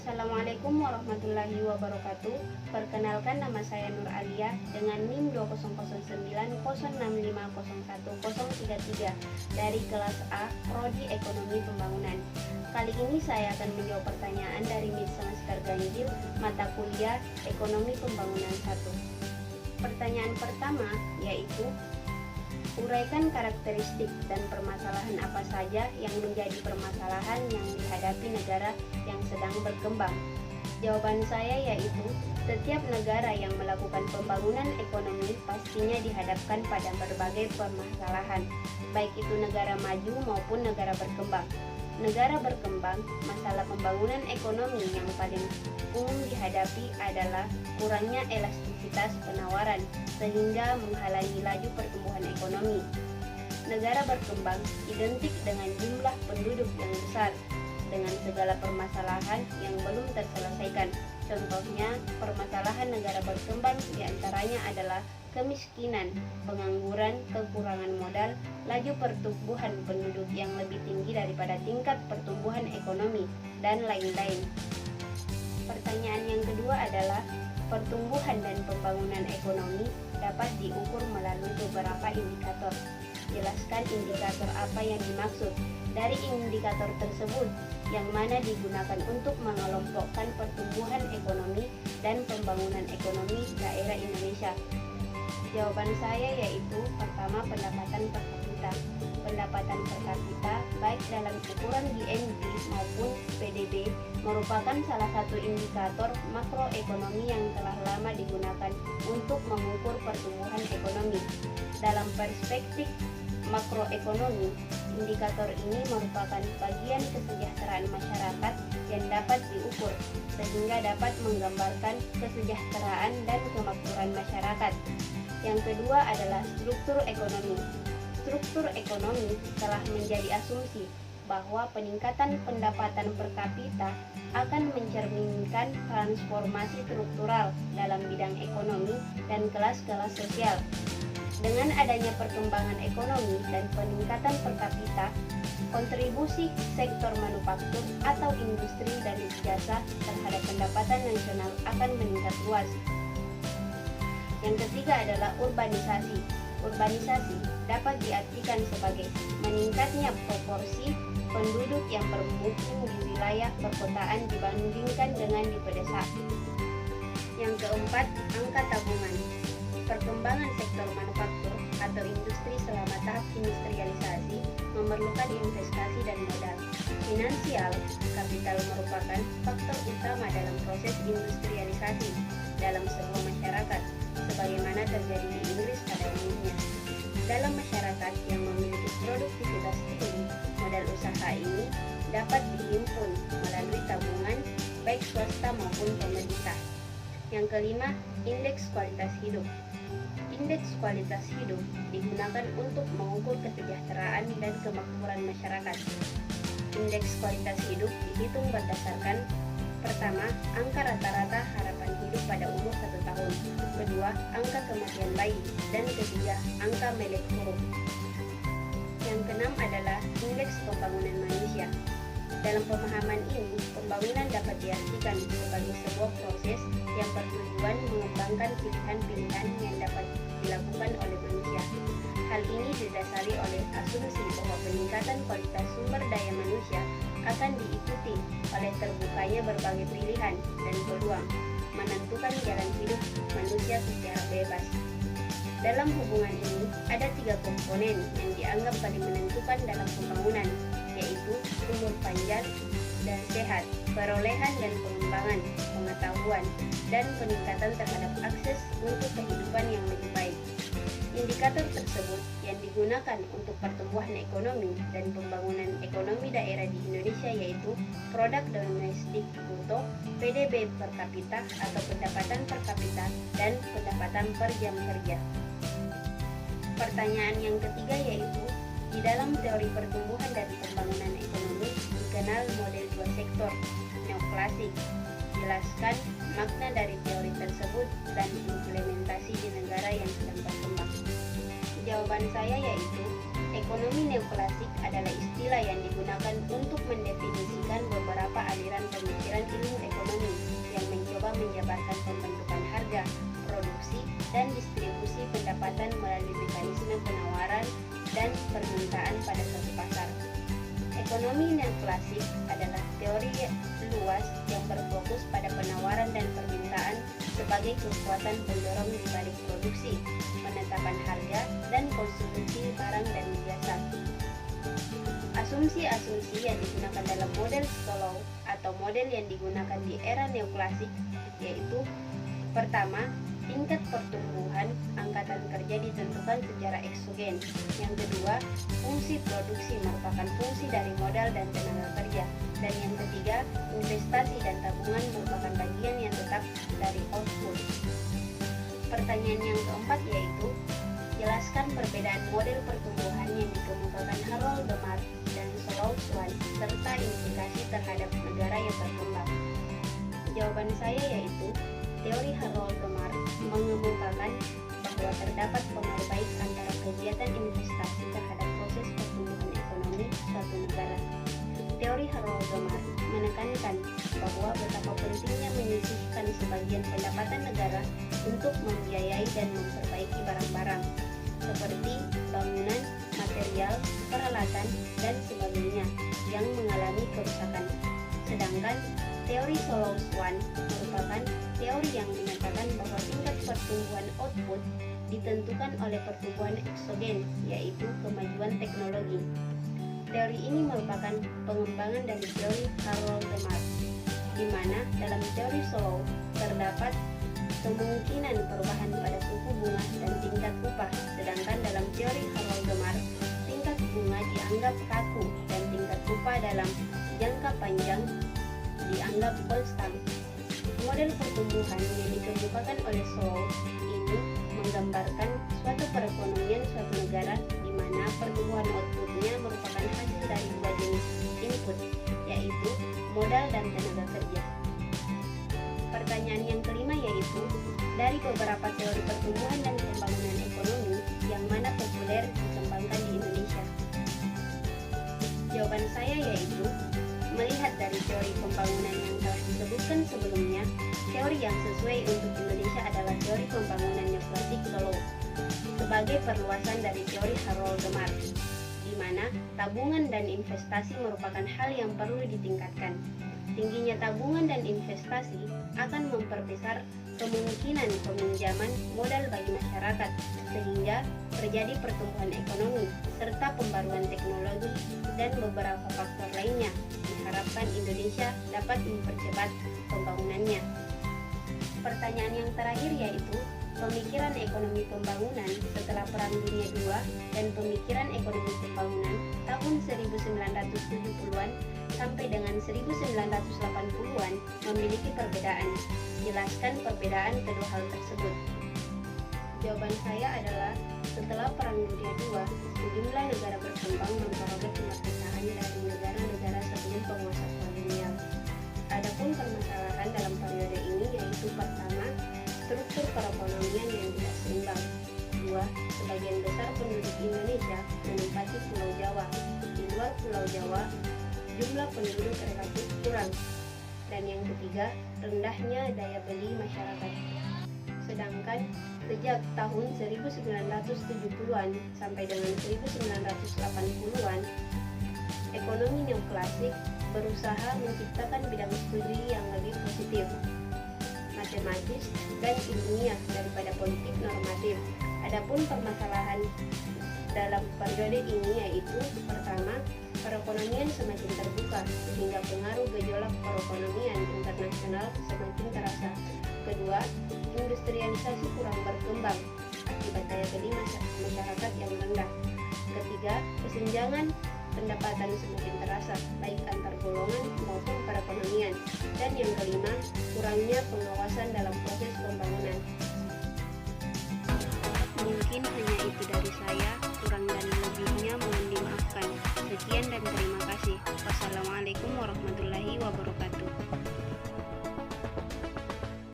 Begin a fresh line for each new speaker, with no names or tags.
Assalamualaikum warahmatullahi wabarakatuh. Perkenalkan, nama saya Nur Alia dengan NIM 2009065010033 dari kelas A, Prodi Ekonomi Pembangunan. Kali ini saya akan menjawab pertanyaan dari Mit Semester Ganjil, mata kuliah Ekonomi Pembangunan 1. Pertanyaan pertama yaitu, uraikan karakteristik dan permasalahan apa saja yang menjadi permasalahan yang dihadapi negara yang sedang berkembang. Jawaban saya yaitu, setiap negara yang melakukan pembangunan ekonomi pastinya dihadapkan pada berbagai permasalahan, baik itu negara maju maupun negara berkembang. Negara berkembang, masalah pembangunan ekonomi yang paling umum dihadapi adalah kurangnya elastisitas penawaran sehingga menghalangi laju pertumbuhan ekonomi. Negara berkembang identik dengan jumlah penduduk yang besar dengan segala permasalahan yang belum terselesaikan. Contohnya, permasalahan negara berkembang diantaranya adalah kemiskinan, pengangguran, kekurangan modal, laju pertumbuhan penduduk yang lebih tinggi daripada tingkat pertumbuhan ekonomi, dan lain-lain. Pertanyaan yang kedua adalah, pertumbuhan dan pembangunan ekonomi dapat diukur melalui beberapa indikator. Jelaskan indikator apa yang dimaksud. Dari indikator tersebut, yang mana digunakan untuk mengelompokkan pertumbuhan ekonomi dan pembangunan ekonomi daerah Indonesia? Jawaban saya yaitu, pertama, pendapatan per kapita. Pendapatan per kapita baik dalam ukuran GNP maupun PDB merupakan salah satu indikator makroekonomi yang telah lama digunakan untuk mengukur pertumbuhan ekonomi. Dalam perspektif makroekonomi, indikator ini merupakan bagian kesejahteraan masyarakat yang dapat diukur, sehingga dapat menggambarkan kesejahteraan dan kemakmuran masyarakat. Yang kedua adalah struktur ekonomi. Struktur ekonomi telah menjadi asumsi bahwa peningkatan pendapatan per kapita akan mencerminkan transformasi struktural dalam bidang ekonomi dan kelas-kelas sosial. Dengan adanya perkembangan ekonomi dan peningkatan per kapita, kontribusi sektor manufaktur atau industri dan jasa terhadap pendapatan nasional akan meningkat luas. Yang ketiga adalah urbanisasi. Urbanisasi dapat diartikan sebagai meningkatnya proporsi penduduk yang bermukim di wilayah perkotaan dibandingkan dengan di pedesaan. Yang keempat, angka tabungan. Perkembangan sektor manufaktur atau industri selama tahap industrialisasi memerlukan investasi dan modal. Finansial kapital merupakan faktor utama dalam proses industrialisasi dalam sebuah masyarakat, sebagaimana terjadi di Inggris pada umumnya. Dalam masyarakat yang memiliki produktivitas tinggi, modal usaha ini dapat dihimpun melalui tabungan baik swasta maupun pemerintah. Yang kelima, indeks kualitas hidup. Indeks kualitas hidup digunakan untuk mengukur kesejahteraan dan kemakmuran masyarakat. Indeks kualitas hidup dihitung berdasarkan, pertama, angka rata-rata harapan hidup pada umur 1 tahun, kedua, angka kematian bayi, dan ketiga, angka melek huruf. Yang keenam adalah indeks pembangunan manusia. Dalam pemahaman ini, pembangunan dapat diartikan sebagai sebuah proses yang bertujuan mengembangkan pilihan-pilihan yang dapat dilakukan oleh manusia. Hal ini didasari oleh asumsi bahwa peningkatan kualitas sumber daya manusia akan diikuti oleh terbukanya berbagai pilihan dan peluang menentukan jalan hidup manusia secara bebas. Dalam hubungan ini, ada 3 komponen yang dianggap paling menentukan dalam pembangunan, yaitu umur panjang dan sehat, perolehan dan pengembangan pengetahuan, dan peningkatan terhadap akses untuk kehidupan yang lebih baik. Indikator tersebut yang digunakan untuk pertumbuhan ekonomi dan pembangunan ekonomi daerah di Indonesia yaitu produk domestik bruto, PDB per kapita atau pendapatan per kapita, dan pendapatan per jam kerja. Pertanyaan yang ketiga yaitu, di dalam teori pertumbuhan dan pembangunan ekonomi dikenal model 2 sektor neoklasik. Jelaskan makna dari teori tersebut dan implementasi di negara yang sedang berkembang. Jawaban saya yaitu, ekonomi neoklasik adalah istilah yang digunakan untuk mendefinisikan beberapa aliran pemikiran ilmu ekonomi pendapatan melalui mekanisme penawaran dan permintaan pada suatu pasar. Ekonomi neoklasik adalah teori luas yang berfokus pada penawaran dan permintaan sebagai kekuatan pendorong di balik produksi, penetapan harga, dan konsumsi barang dan jasa. Asumsi-asumsi yang digunakan dalam model Solow atau model yang digunakan di era neoklasik yaitu: pertama, tingkat pertumbuhan angkatan kerja ditentukan secara eksogen. Yang kedua, fungsi produksi merupakan fungsi dari modal dan tenaga kerja. Dan yang ketiga, investasi dan tabungan merupakan bagian yang tetap dari output. Pertanyaan yang keempat yaitu: jelaskan perbedaan model pertumbuhan yang dikemukakan Harold Demar dan Solow Swan serta implikasi terhadap negara yang berkembang. Jawaban saya yaitu teori Harold Demar mengemukakan bahwa terdapat pengaruh baik antara kegiatan investasi terhadap proses pertumbuhan ekonomi suatu negara. Teori Harold Demar menekankan bahwa betapa pentingnya menyisihkan sebagian pendapatan negara untuk membiayai dan memperbaiki barang-barang seperti bangunan, material, peralatan, dan sebagainya yang mengalami kerusakan. Sedangkan teori Solow Swan merupakan teori yang menyatakan bahwa tingkat pertumbuhan output ditentukan oleh pertumbuhan eksogen, yaitu kemajuan teknologi. Teori ini merupakan pengembangan dari teori Harold Demar, di mana dalam teori Solow terdapat kemungkinan perubahan pada suku bunga dan tingkat upah, sedangkan dalam teori Harold Demar tingkat bunga dianggap kaku dan tingkat upah dalam jangka panjang dianggap konstan. Model pertumbuhan yang dikemukakan oleh Solow ini menggambarkan suatu perekonomian suatu negara di mana pertumbuhan outputnya merupakan hasil dari dua jenis input, yaitu modal dan tenaga kerja. Pertanyaan yang kelima yaitu: dari beberapa teori pertumbuhan dan pembangunan ekonomi, yang mana populer dikembangkan di Indonesia? Jawaban saya yaitu: melihat dari teori pembangunan yang telah disebutkan sebelumnya, teori yang sesuai untuk Indonesia adalah teori pembangunan neoklasik Solow sebagai perluasan dari teori Harold Demar, di mana tabungan dan investasi merupakan hal yang perlu ditingkatkan. Tingginya tabungan dan investasi akan memperbesar kemungkinan peminjaman modal bagi masyarakat, sehingga terjadi pertumbuhan ekonomi serta pembaruan teknologi dan beberapa faktor lainnya. Diharapkan Indonesia dapat mempercepat pembangunannya. Pertanyaan yang terakhir yaitu: pemikiran ekonomi pembangunan setelah Perang Dunia II dan pemikiran ekonomi pembangunan tahun 1970-an sampai dengan 1980-an memiliki perbedaan. Jelaskan perbedaan kedua hal tersebut. Jawaban saya adalah: setelah Perang Dunia II, sejumlah negara berkembang memperoleh kemerdekaan dari negara-negara sebelum penguasa kolonial. Adapun permasalahan dalam periode ini yaitu: pertama, struktur perekonomian yang tidak seimbang. Dua, sebagian besar penduduk Indonesia menempati Pulau Jawa. Di luar Pulau Jawa, jumlah penduduk relatif kurang. Dan yang ketiga, rendahnya daya beli masyarakat. Sedangkan sejak tahun 1970-an sampai dengan 1980-an, ekonomi neoklasik berusaha menciptakan bidang studi yang lebih positif, matematis, dan ilmiah daripada politik normatif. Adapun permasalahan dalam periode ini yaitu: pertama, perekonomian semakin terbuka sehingga pengaruh gejolak perekonomian internasional semakin terasa. Kedua, industrialisasi kurang berkembang akibat daya beli masyarakat yang rendah. Ketiga, kesenjangan pendapatan semakin terasa baik antar golongan maupun perekonomian. Dan yang kelima, kurangnya pengawasan dalam proses pembangunan.